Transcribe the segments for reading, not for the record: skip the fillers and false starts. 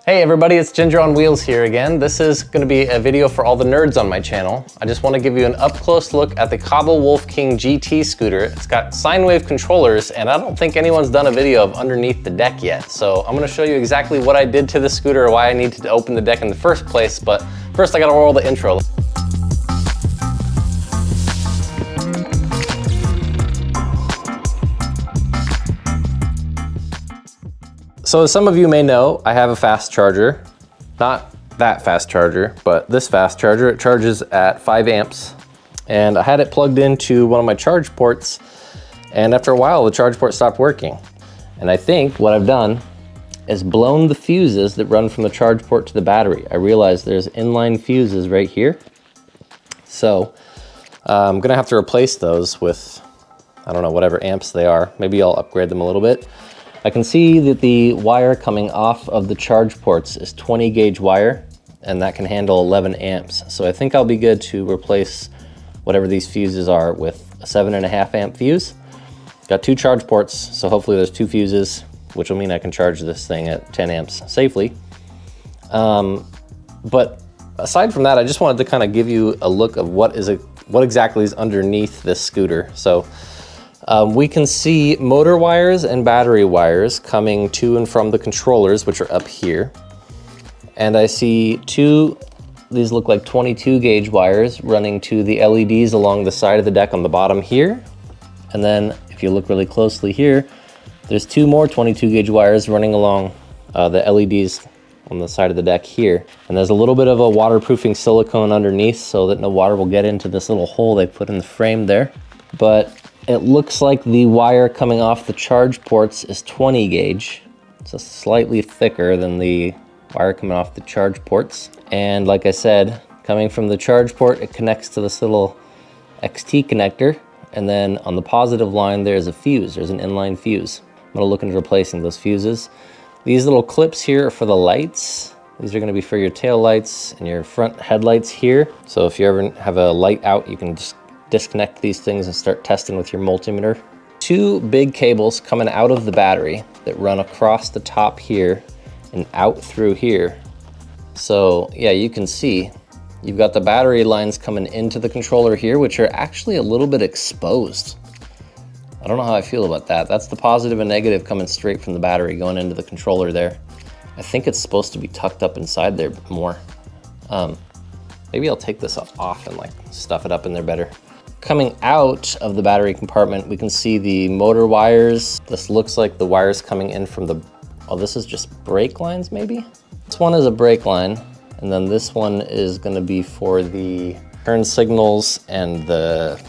Hey everybody, it's Ginger on Wheels here again. This is going to be a video for all the nerds on my channel. I just want to give you an up-close look at the Cobble Wolf King GT scooter. It's got sine wave controllers, and I don't think anyone's done a video of underneath the deck yet. So I'm going to show you exactly what I did to the scooter, or why I needed to open the deck in the first place. But first I got to roll the intro. So as some of you may know, I have a fast charger. Not that fast charger, but this fast charger. It charges at 5 amps. And I had it plugged into one of my charge ports, and after a while the charge port stopped working. And I think what I've done is blown the fuses that run from the charge port to the battery. I realized there's inline fuses right here. So I'm gonna have to replace those with, I don't know, whatever amps they are. Maybe I'll upgrade them a little bit. I can see that the wire coming off of the charge ports is 20 gauge wire, and that can handle 11 amps. So I think I'll be good to replace whatever these fuses are with a 7.5 amp fuse. Got 2 charge ports, so hopefully there's 2 fuses, which will mean I can charge this thing at 10 amps safely. But aside from that, I just wanted to kind of give you a look of what exactly is underneath this scooter. So we can see motor wires and battery wires coming to and from the controllers, which are up here. And I see these look like 22 gauge wires running to the LEDs along the side of the deck on the bottom here. And then if you look really closely here, there's 2 more 22 gauge wires running along the LEDs on the side of the deck here. And there's a little bit of a waterproofing silicone underneath so that no water will get into this little hole they put in the frame there. But it looks like the wire coming off the charge ports is 20 gauge. It's slightly thicker than the wire coming off the charge ports. And like I said, coming from the charge port, it connects to this little XT connector. And then on the positive line, there's a fuse. There's an inline fuse. I'm gonna look into replacing those fuses. These little clips here are for the lights. These are gonna be for your tail lights and your front headlights here. So if you ever have a light out, you can just disconnect these things and start testing with your multimeter. 2 big cables coming out of the battery that run across the top here and out through here. So yeah, you can see you've got the battery lines coming into the controller here, which are actually a little bit exposed. I don't know how I feel about that. That's the positive and negative coming straight from the battery going into the controller there. I think it's supposed to be tucked up inside there more. Maybe I'll take this off and like stuff it up in there better. Coming out of the battery compartment, we can see the motor wires. This looks like the wires coming in from the, oh, this is just brake lines maybe? This one is a brake line, and then this one is gonna be for the turn signals and the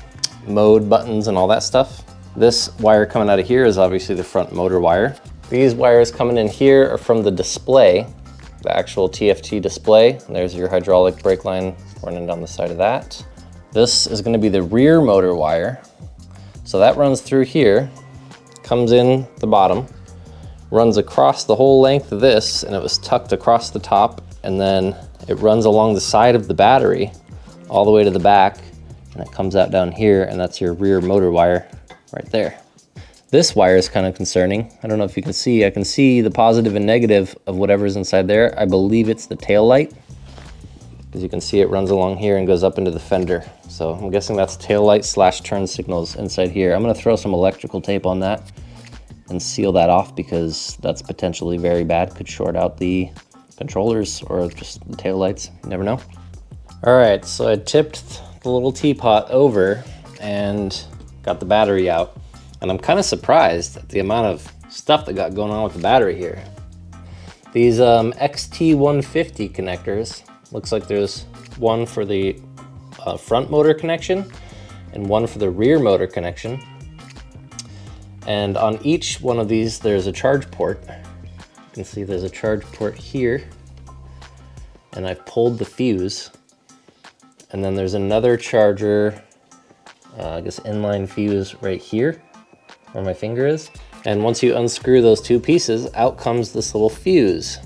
mode buttons and all that stuff. This wire coming out of here is obviously the front motor wire. These wires coming in here are from the display, the actual TFT display. And there's your hydraulic brake line running down the side of that. This is going to be the rear motor wire. So that runs through here, comes in the bottom, runs across the whole length of this, and it was tucked across the top, and then it runs along the side of the battery all the way to the back, and it comes out down here, and that's your rear motor wire right there. This wire is kind of concerning. I don't know if you can see. I can see the positive and negative of whatever's inside there. I believe it's the tail light. As you can see, it runs along here and goes up into the fender. So I'm guessing that's tail light / turn signals inside here. I'm gonna throw some electrical tape on that and seal that off because that's potentially very bad. Could short out the controllers or just the tail lights, you never know. All right, so I tipped the little teapot over and got the battery out. And I'm kind of surprised at the amount of stuff that got going on with the battery here. These XT150 connectors, looks like there's one for the front motor connection and one for the rear motor connection. And on each one of these, there's a charge port. You can see there's a charge port here. And I've pulled the fuse. And then there's another charger, I guess inline fuse right here, where my finger is. And once you unscrew those 2 pieces, out comes this little fuse.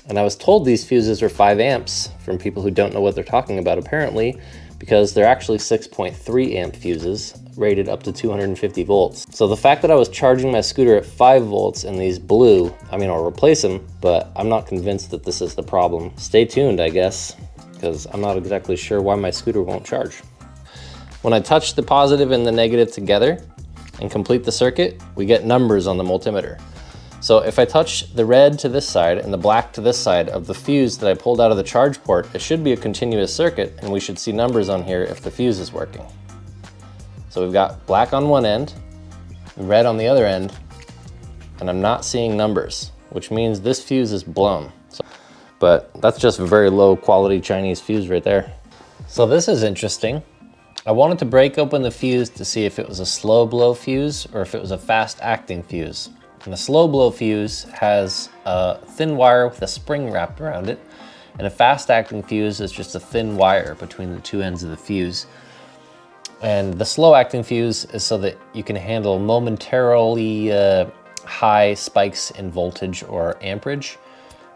And I was told these fuses are 5 amps from people who don't know what they're talking about apparently, because they're actually 6.3 amp fuses rated up to 250 volts. So the fact that I was charging my scooter at 5 volts and these blew, I mean, I'll replace them, but I'm not convinced that this is the problem. Stay tuned, I guess, because I'm not exactly sure why my scooter won't charge. When I touch the positive and the negative together and complete the circuit, we get numbers on the multimeter. So if I touch the red to this side and the black to this side of the fuse that I pulled out of the charge port, it should be a continuous circuit, and we should see numbers on here if the fuse is working. So we've got black on one end, red on the other end, and I'm not seeing numbers, which means this fuse is blown. But that's just a very low quality Chinese fuse right there. So this is interesting. I wanted to break open the fuse to see if it was a slow blow fuse or if it was a fast acting fuse. And the slow blow fuse has a thin wire with a spring wrapped around it, and a fast acting fuse is just a thin wire between the two ends of the fuse. And the slow acting fuse is so that you can handle momentarily high spikes in voltage or amperage.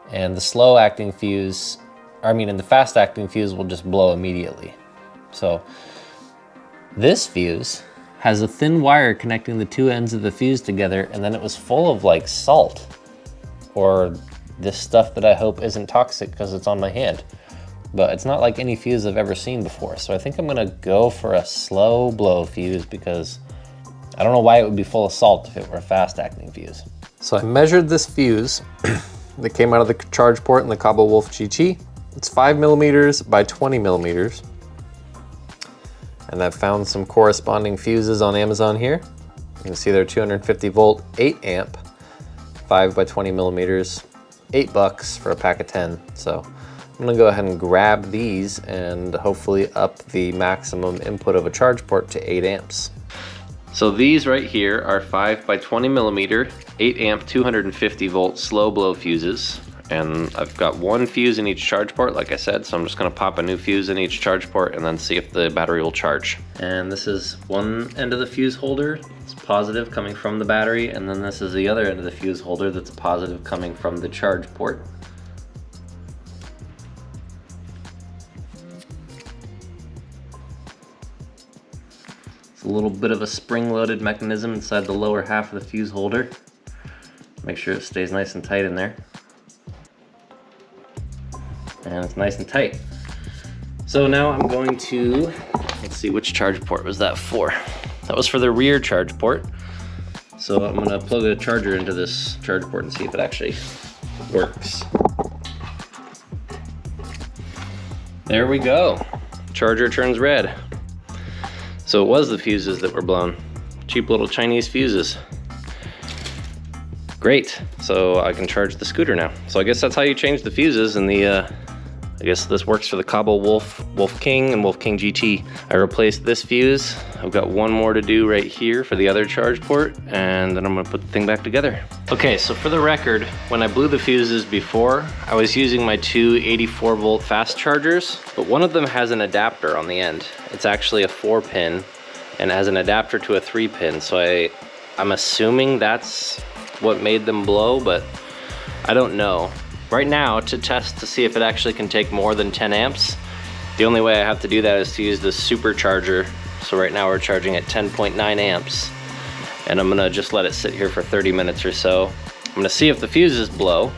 And the slow acting fuse, and the fast acting fuse will just blow immediately. So this fuse has a thin wire connecting the two ends of the fuse together, and then it was full of like salt or this stuff that I hope isn't toxic because it's on my hand. But it's not like any fuse I've ever seen before. So I think I'm gonna go for a slow blow fuse because I don't know why it would be full of salt if it were a fast acting fuse. So I measured this fuse that came out of the charge port in the Cabo Wolf GT. It's 5 millimeters by 20 millimeters. And I've found some corresponding fuses on Amazon here. You can see they're 250 volt, 8 amp, 5 by 20 millimeters, $8 for a pack of 10. So I'm gonna go ahead and grab these and hopefully up the maximum input of a charge port to 8 amps. So these right here are 5 by 20 millimeter, 8 amp, 250 volt slow blow fuses. And I've got one fuse in each charge port, like I said, so I'm just gonna pop a new fuse in each charge port and then see if the battery will charge. And this is one end of the fuse holder, it's positive coming from the battery, and then this is the other end of the fuse holder that's positive coming from the charge port. It's a little bit of a spring-loaded mechanism inside the lower half of the fuse holder. Make sure it stays nice and tight in there. And it's nice and tight. So now I'm going to, let's see, which charge port was that for? That was for the rear charge port. So I'm gonna plug a charger into this charge port and see if it actually works. There we go. Charger turns red. So it was the fuses that were blown. Cheap little Chinese fuses. Great, so I can charge the scooter now. So I guess that's how you change the fuses in the, I guess this works for the Cabo Wolf, Wolf King, and Wolf King GT. I replaced this fuse. I've got one more to do right here for the other charge port, and then I'm gonna put the thing back together. Okay, so for the record, when I blew the fuses before, I was using my two 84 volt fast chargers, but one of them has an adapter on the end. It's actually a 4-pin and has an adapter to a 3-pin, so I'm assuming that's what made them blow, but I don't know. Right now, to test to see if it actually can take more than 10 amps, the only way I have to do that is to use this supercharger. So right now we're charging at 10.9 amps, and I'm gonna just let it sit here for 30 minutes or so. I'm gonna see if the fuses blow,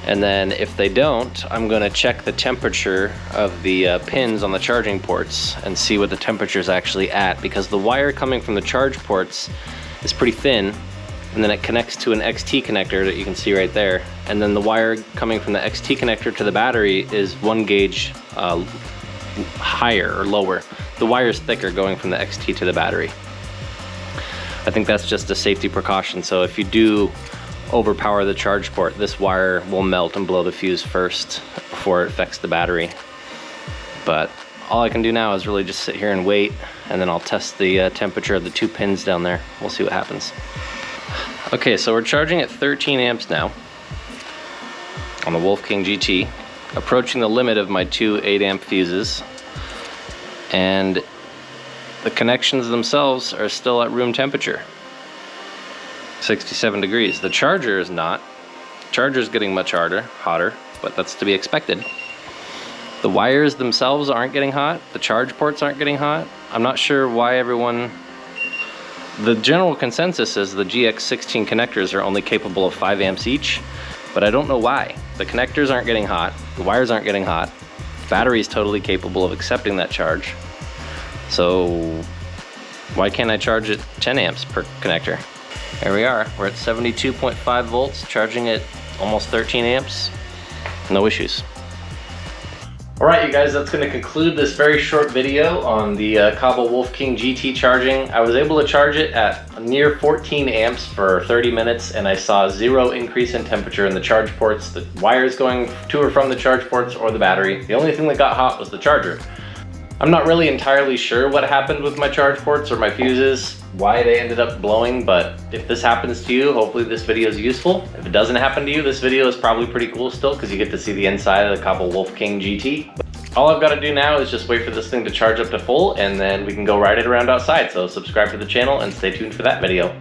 and then if they don't, I'm gonna check the temperature of the pins on the charging ports and see what the temperature is actually at, because the wire coming from the charge ports is pretty thin, and then it connects to an XT connector that you can see right there. And then the wire coming from the XT connector to the battery is 1 gauge higher or lower. The wire is thicker going from the XT to the battery. I think that's just a safety precaution. So if you do overpower the charge port, this wire will melt and blow the fuse first before it affects the battery. But all I can do now is really just sit here and wait, and then I'll test the temperature of the 2 pins down there. We'll see what happens. Okay, so we're charging at 13 amps now on the Wolf King GT, approaching the limit of my 2 8 amp fuses, and the connections themselves are still at room temperature, 67 degrees. The charger is not. The charger is getting much hotter, but that's to be expected. The wires themselves aren't getting hot. The charge ports aren't getting hot. I'm not sure why everyone... The general consensus is the GX16 connectors are only capable of 5 amps each, but I don't know why. The connectors aren't getting hot. The wires aren't getting hot. The battery is totally capable of accepting that charge. So why can't I charge at 10 amps per connector? Here we are. We're at 72.5 volts, charging at almost 13 amps. No issues. All right, you guys, that's going to conclude this very short video on the Cobble Wolf King GT charging. I was able to charge it at near 14 amps for 30 minutes, and I saw 0 increase in temperature in the charge ports, the wires going to or from the charge ports, or the battery. The only thing that got hot was the charger. I'm not really entirely sure what happened with my charge ports or my fuses, why they ended up blowing, but if this happens to you, hopefully this video is useful. If it doesn't happen to you, this video is probably pretty cool still because you get to see the inside of the Cobble Wolf King GT. All I've got to do now is just wait for this thing to charge up to full, and then we can go ride it around outside. So subscribe to the channel and stay tuned for that video.